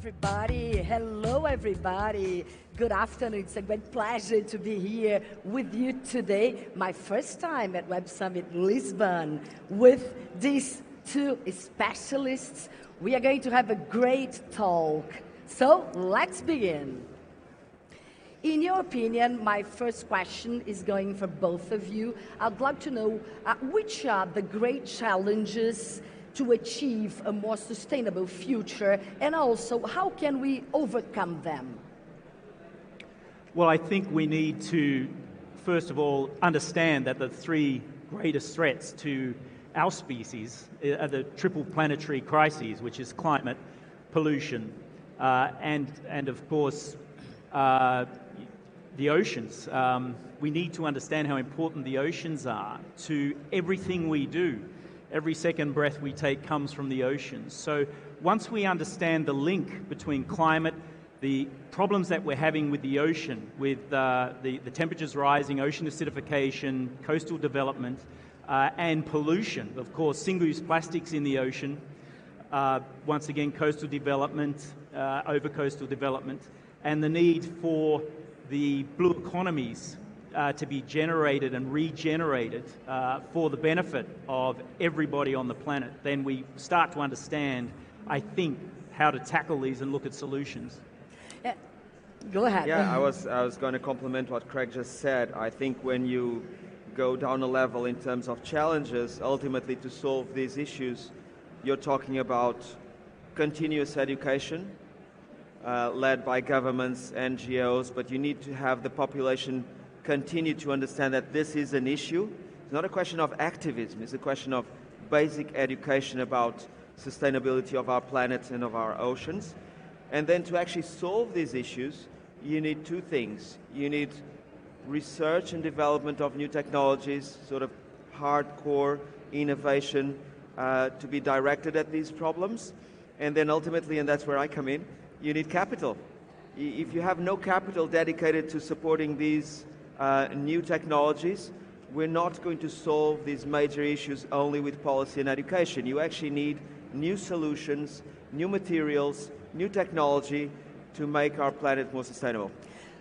everybody. Hello, everybody. Good afternoon. It's a great pleasure to be here with you today. My first time at Web Summit Lisbon with these two specialists. We are going to have a great talk. So let's begin. In your opinion, my first question is going for both of you. I'd like to know which are the great challenges to achieve a more sustainable future, and also how can we overcome them? Well, I think we need to, first of all, understand that the three greatest threats to our species are the triple planetary crises, which is climate, pollution, and of course, the oceans. We need to understand how important the oceans are to everything we do. Every second breath we take comes from the oceans. So once we understand the link between climate, the problems that we're having with the ocean, with the temperatures rising, ocean acidification, coastal development, and pollution, of course, single-use plastics in the ocean, once again, coastal development, over-coastal development, and the need for the blue economies to be generated and regenerated for the benefit of everybody on the planet, then we start to understand, I think, how to tackle these and look at solutions. Yeah. Go ahead. Yeah, I was going to compliment what Craig just said. I think when you go down a level in terms of challenges, ultimately to solve these issues, you're talking about continuous education, led by governments, NGOs, but you need to have the population continue to understand that this is an issue. It's not a question of activism, it's a question of basic education about sustainability of our planet and of our oceans. And then to actually solve these issues, you need two things. You need research and development of new technologies, sort of hardcore innovation to be directed at these problems. And then ultimately, and that's where I come in, you need capital. If you have no capital dedicated to supporting these new technologies, we're not going to solve these major issues only with policy and education. You actually need new solutions, new materials, new technology to make our planet more sustainable.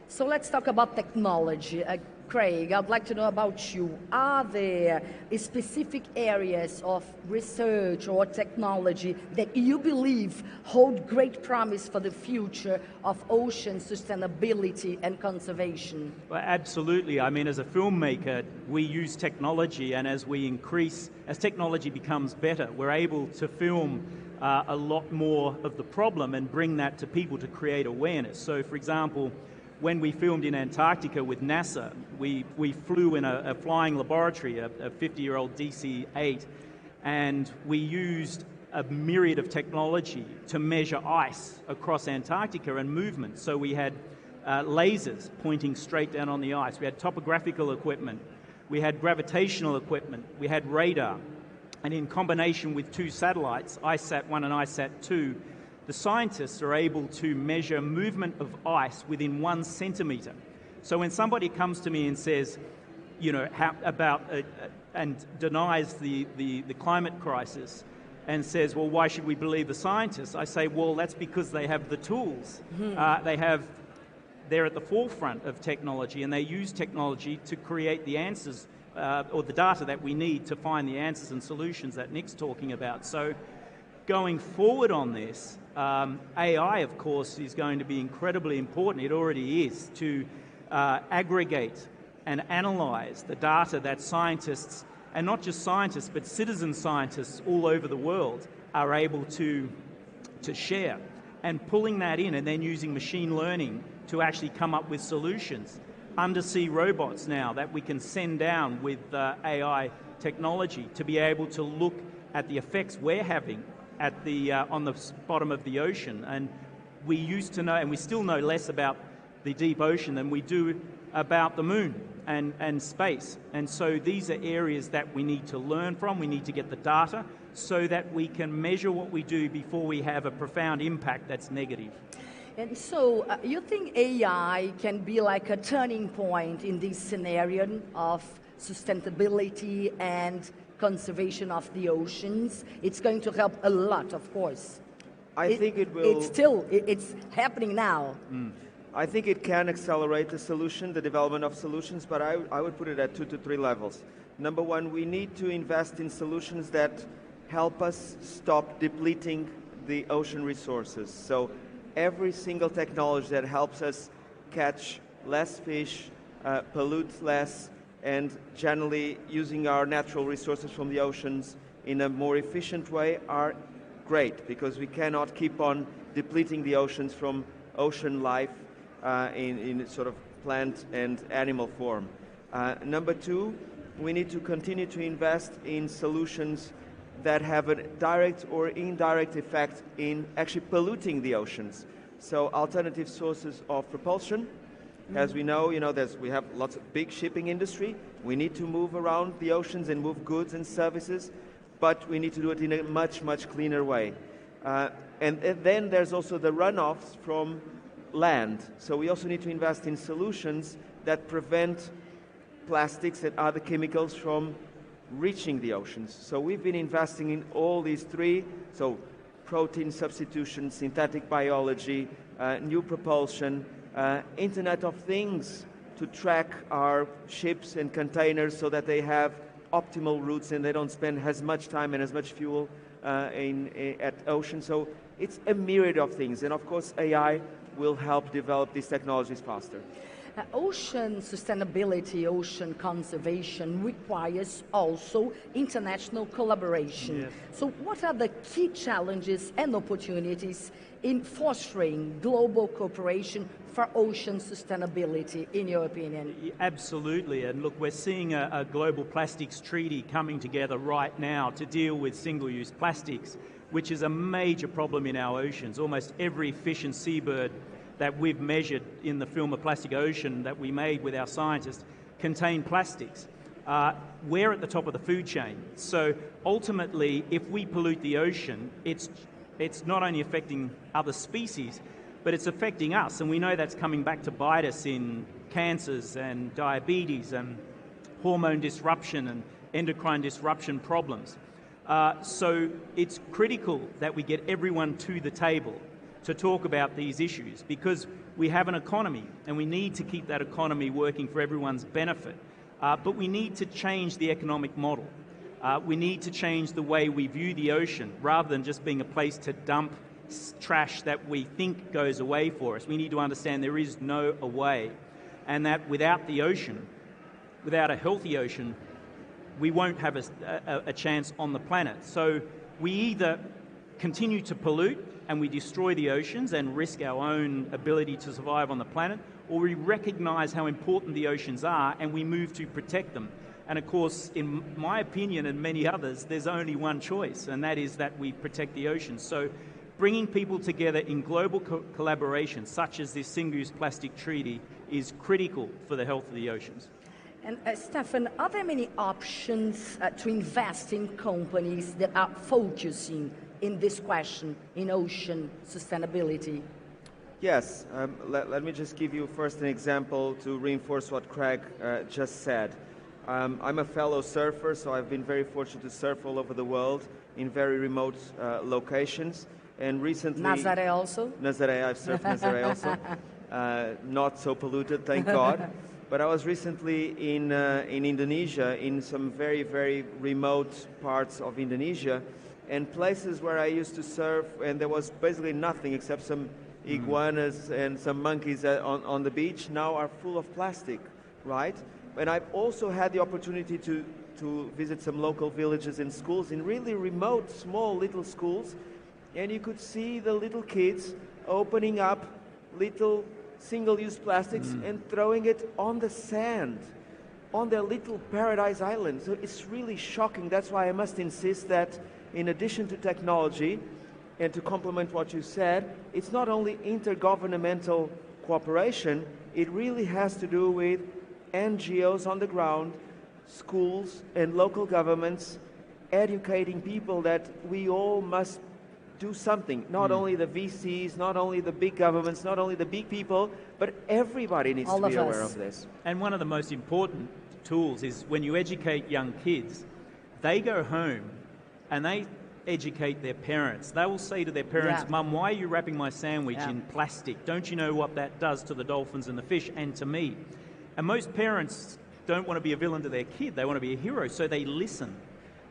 So let's talk about technology. Craig, I'd like to know about you. Are there specific areas of research or technology that you believe hold great promise for the future of ocean sustainability and conservation? Well, absolutely. I mean, as a filmmaker, we use technology, and as technology becomes better, we're able to film a lot more of the problem and bring that to people to create awareness. So, for example, when we filmed in Antarctica with NASA, we flew in a flying laboratory, a 50-year-old DC-8, and we used a myriad of technology to measure ice across Antarctica and movement. So we had lasers pointing straight down on the ice. We had topographical equipment. We had gravitational equipment. We had radar. And in combination with two satellites, ISAT-1 and ISAT-2, the scientists are able to measure movement of ice within 1 centimeter. So when somebody comes to me and says, you know, and denies the climate crisis and says, well, why should we believe the scientists? I say, well, that's because they have the tools. They're at the forefront of technology, and they use technology to create the answers or the data that we need to find the answers and solutions that Nick's talking about. So going forward on this, AI, of course, is going to be incredibly important. It already is, to aggregate and analyze the data that scientists, and not just scientists, but citizen scientists all over the world are able to share. And pulling that in and then using machine learning to actually come up with solutions. Undersea robots now that we can send down with AI technology to be able to look at the effects we're having at the on the bottom of the ocean. And we used to know, and we still know less about the deep ocean than we do about the moon and space. And so these are areas that we need to learn from. We need to get the data so that we can measure what we do before we have a profound impact that's negative. And so you think AI can be like a turning point in this scenario of sustainability and conservation of the oceans? It's going to help a lot, of course. I think it will. It's happening now. I think it can accelerate the development of solutions, but I would put it at 2 to 3 levels. Number one, we need to invest in solutions that help us stop depleting the ocean resources. So every single technology that helps us catch less fish, pollute less, and generally using our natural resources from the oceans in a more efficient way are great, because we cannot keep on depleting the oceans from ocean life in sort of plant and animal form. Number two, we need to continue to invest in solutions that have a direct or indirect effect in actually polluting the oceans. So alternative sources of propulsion. As we know, we have lots of big shipping industry. We need to move around the oceans and move goods and services, but we need to do it in a much, much cleaner way. And then there's also the runoffs from land. So we also need to invest in solutions that prevent plastics and other chemicals from reaching the oceans. So we've been investing in all these three, so protein substitution, synthetic biology, new propulsion, Internet of Things to track our ships and containers so that they have optimal routes and they don't spend as much time and as much fuel at ocean. So it's a myriad of things, and of course AI will help develop these technologies faster. Ocean sustainability, ocean conservation requires also international collaboration. Yes. So what are the key challenges and opportunities in fostering global cooperation for ocean sustainability, in your opinion? Absolutely, and look, we're seeing a global plastics treaty coming together right now to deal with single-use plastics, which is a major problem in our oceans. Almost every fish and seabird that we've measured in the film of Plastic Ocean that we made with our scientists contain plastics. We're at the top of the food chain. So ultimately, if we pollute the ocean, it's not only affecting other species, but it's affecting us. And we know that's coming back to bite us in cancers and diabetes and hormone disruption and endocrine disruption problems. So it's critical that we get everyone to the table to talk about these issues, because we have an economy and we need to keep that economy working for everyone's benefit. But we need to change the economic model. We need to change the way we view the ocean, rather than just being a place to dump trash that we think goes away for us. We need to understand there is no away, and that without the ocean, without a healthy ocean, we won't have a chance on the planet. So we either continue to pollute and we destroy the oceans and risk our own ability to survive on the planet, or we recognise how important the oceans are and we move to protect them. And of course, in my opinion and many others, there's only one choice, and that is that we protect the oceans. So bringing people together in global collaboration, such as this single-use plastic treaty, is critical for the health of the oceans. And Stephan, are there many options to invest in companies that are focusing in this question, in ocean sustainability? Yes, let me just give you first an example to reinforce what Craig just said. I'm a fellow surfer, so I've been very fortunate to surf all over the world in very remote locations. And recently... Nazaré also? Nazaré, I've surfed Nazaré also. Not so polluted, thank God. But I was recently in Indonesia, in some very, very remote parts of Indonesia, and places where I used to surf, and there was basically nothing except some iguanas and some monkeys on the beach, now are full of plastic, right? And I've also had the opportunity to visit some local villages and schools, in really remote, small little schools, and you could see the little kids opening up little single-use plastics and throwing it on the sand, on their little paradise island. So it's really shocking. That's why I must insist that in addition to technology, and to complement what you said, it's not only intergovernmental cooperation, it really has to do with NGOs on the ground, schools and local governments, educating people that we all must do something. Not only the VCs, not only the big governments, not only the big people, but everybody needs to be aware of this. And one of the most important tools is when you educate young kids, they go home and they educate their parents. They will say to their parents, Yeah. Mum, why are you wrapping my sandwich Yeah. in plastic? Don't you know what that does to the dolphins and the fish and to me? And most parents don't want to be a villain to their kid. They want to be a hero, so they listen.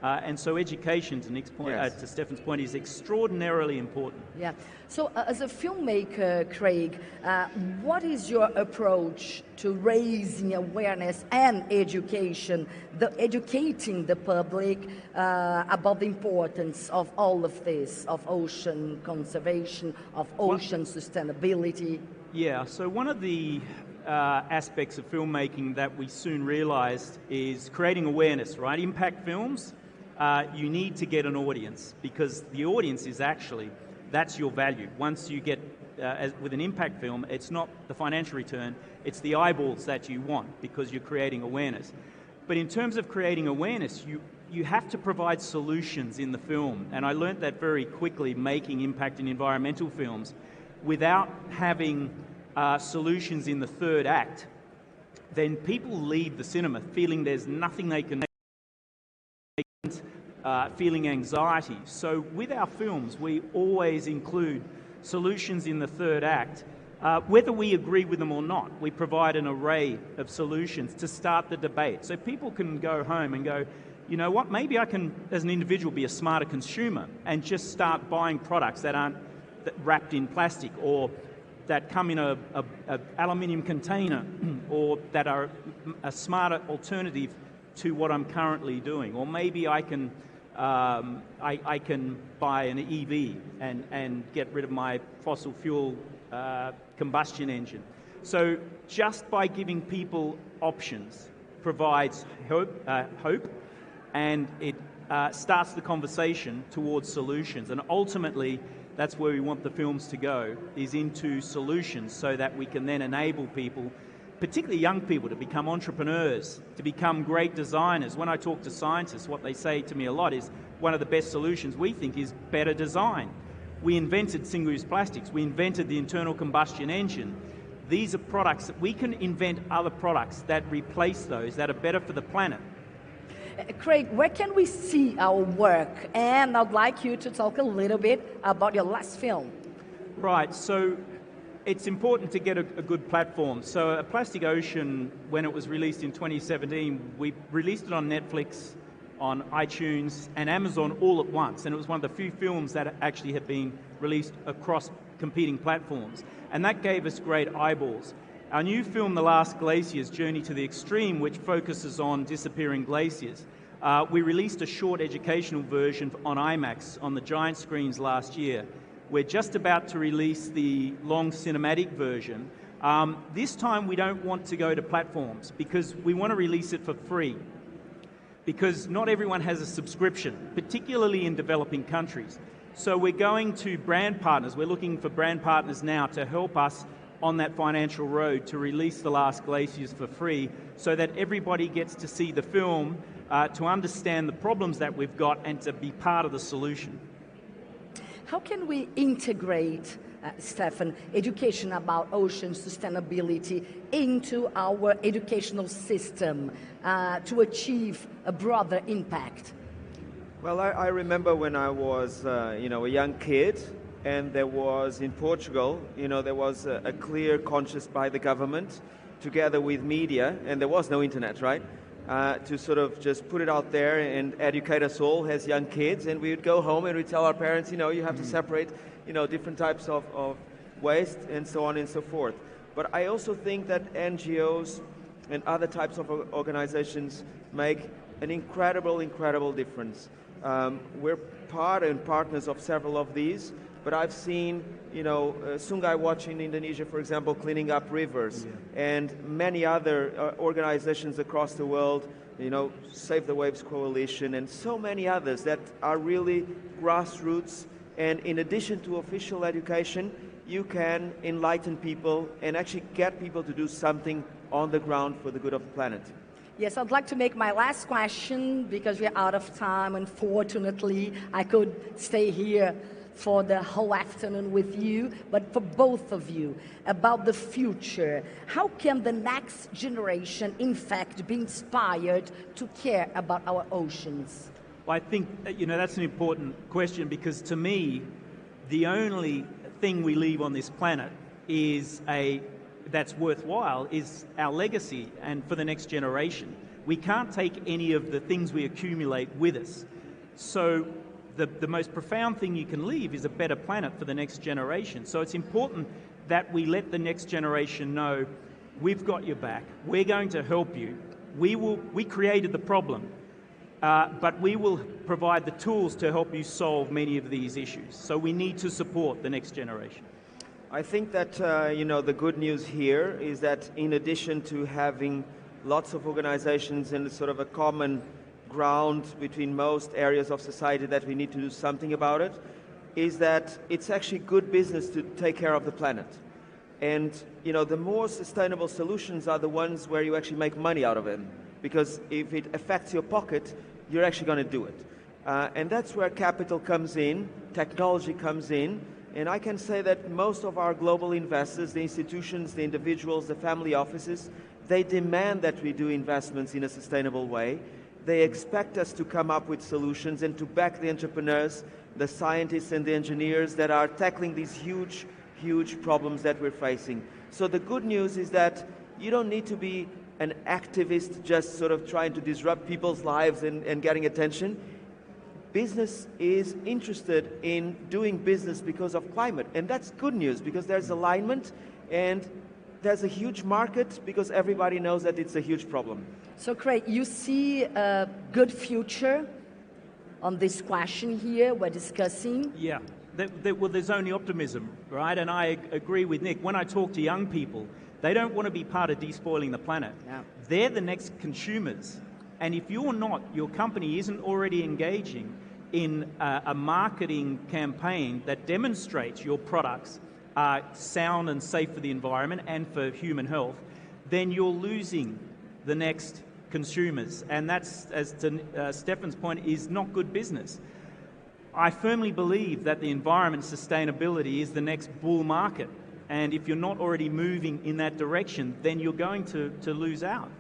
And so education, to Nick's point, Yes. to Stephan's point, is extraordinarily important. Yeah. So, as a filmmaker, Craig, what is your approach to raising awareness and educating the public about the importance of all of this, of ocean conservation, of ocean sustainability? Yeah, so one of the aspects of filmmaking that we soon realized is creating awareness, right? Impact films, you need to get an audience because the audience is actually, that's your value. Once you get, with an impact film, it's not the financial return, it's the eyeballs that you want because you're creating awareness. But in terms of creating awareness, you have to provide solutions in the film. And I learned that very quickly making impact and environmental films. Without having solutions in the third act, then people leave the cinema feeling there's nothing they can feeling anxiety. So with our films, we always include solutions in the third act. Whether we agree with them or not, we provide an array of solutions to start the debate. So people can go home and go, you know what, maybe I can, as an individual, be a smarter consumer and just start buying products that aren't wrapped in plastic or that come in a aluminium container or that are a smarter alternative to what I'm currently doing. Or maybe I can buy an EV and get rid of my fossil fuel combustion engine. So just by giving people options provides hope, and it starts the conversation towards solutions. And ultimately, that's where we want the films to go, is into solutions so that we can then enable people, particularly young people, to become entrepreneurs, to become great designers. When I talk to scientists, what they say to me a lot is one of the best solutions we think is better design. We invented single-use plastics. We invented the internal combustion engine. These are products that we can invent other products that replace those, that are better for the planet. Craig, where can we see our work? And I'd like you to talk a little bit about your last film. Right, so it's important to get a good platform. So A Plastic Ocean, when it was released in 2017, we released it on Netflix, on iTunes and Amazon all at once. And it was one of the few films that actually had been released across competing platforms. And that gave us great eyeballs. Our new film, The Last Glaciers, Journey to the Extreme, which focuses on disappearing glaciers, we released a short educational version on IMAX on the giant screens last year. We're just about to release the long cinematic version. This time we don't want to go to platforms because we want to release it for free. Because not everyone has a subscription, particularly in developing countries. So we're going to brand partners. We're looking for brand partners now to help us on that financial road to release The Last Glaciers for free so that everybody gets to see the film, to understand the problems that we've got and to be part of the solution. How can we integrate, Stephan, education about ocean sustainability into our educational system to achieve a broader impact? Well, I remember when I was a young kid, and there was, in Portugal, there was a clear conscience by the government, together with media, and there was no internet, right? To sort of just put it out there and educate us all as young kids, and we would go home and we'd tell our parents, you have to separate, different types of waste and so on and so forth. But I also think that NGOs and other types of organizations make an incredible difference. We're part and partners of several of these, but I've seen, Sungai Watch in Indonesia, for example, cleaning up rivers, and many other organizations across the world, Save the Waves Coalition, and so many others that are really grassroots. And in addition to official education, you can enlighten people and actually get people to do something on the ground for the good of the planet. Yes, I'd like to make my last question because we're out of time. Unfortunately, I could stay here for the whole afternoon with you, but for both of you, about the future. How can the next generation, in fact, be inspired to care about our oceans? I think, that's an important question, because to me, the only thing we leave on this planet that's worthwhile is our legacy and for the next generation. We can't take any of the things we accumulate with us. So the most profound thing you can leave is a better planet for the next generation. So it's important that we let the next generation know, we've got your back, we're going to help you. We created the problem, but we will provide the tools to help you solve many of these issues. So we need to support the next generation. I think that, the good news here is that in addition to having lots of organizations in sort of a common ground between most areas of society that we need to do something about it, is that it's actually good business to take care of the planet. And, the more sustainable solutions are the ones where you actually make money out of it. Because if it affects your pocket, you're actually going to do it. And that's where capital comes in, technology comes in. And I can say that most of our global investors, the institutions, the individuals, the family offices, they demand that we do investments in a sustainable way. They expect us to come up with solutions and to back the entrepreneurs, the scientists and the engineers that are tackling these huge, huge problems that we're facing. So the good news is that you don't need to be an activist just sort of trying to disrupt people's lives and getting attention. Business is interested in doing business because of climate, and that's good news because there's alignment and there's a huge market because everybody knows that it's a huge problem. So Craig, you see a good future on this question here we're discussing? Yeah, well, there's only optimism, right? And I agree with Nick. When I talk to young people, they don't want to be part of despoiling the planet. Yeah. They're the next consumers. And if you're not, your company isn't already engaging in a marketing campaign that demonstrates your products are sound and safe for the environment and for human health, then you're losing the next consumers. And that's, as to Stephan's point, is not good business. I firmly believe that the environment sustainability is the next bull market. And if you're not already moving in that direction, then you're going to lose out.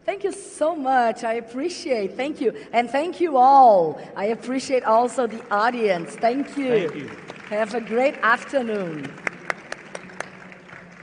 Thank you so much. I appreciate. Thank you. And thank you all. I appreciate also the audience. Thank you. Thank you. Have a great afternoon.